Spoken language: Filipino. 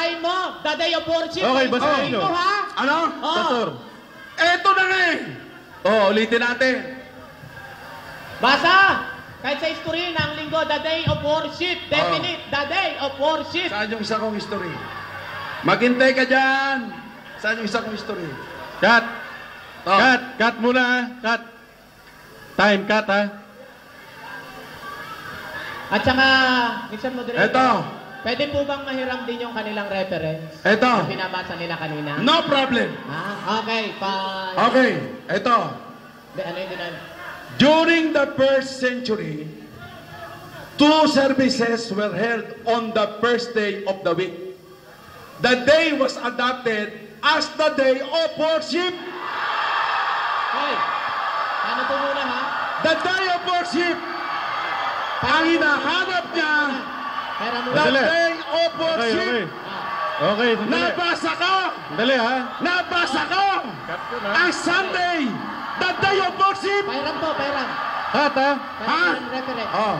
basahin mo. The day of worship. Okay, basahin mo, nyo. ha? Ano? Pastor. Eto na nga eh. Oh, ulitin natin. Basa! Kahit sa history ng linggo, the day of worship. Definite, the day of worship. Saan yung isa kong history? Maghintay ka dyan. Saan yung isa kong history? Cut. Oh. Cut muna ha. Cut. Time, cut ha. At saka, Mr. Moderator, Eto. pwede po bang mahiram din yung kanilang reference? Eto. Na binabasa nila kanina? No problem. Okay, fine. Okay, eto. Ano yun din? During the first century, 2 services were held on the first day of the week. The day was adopted as the day of worship. Hoy, ano po muna ha? The day of worship. Ang hinahanap niya, Pera muna. the Madali. day of Okay, worship. okay. Okay, sandali. Nabasa ko! Sandali ha. Nabasa ko! Cut ko na. Ang Sunday, the day of worship. Pairam po, pairam. Cut ha. Pairam ng reference. Oh,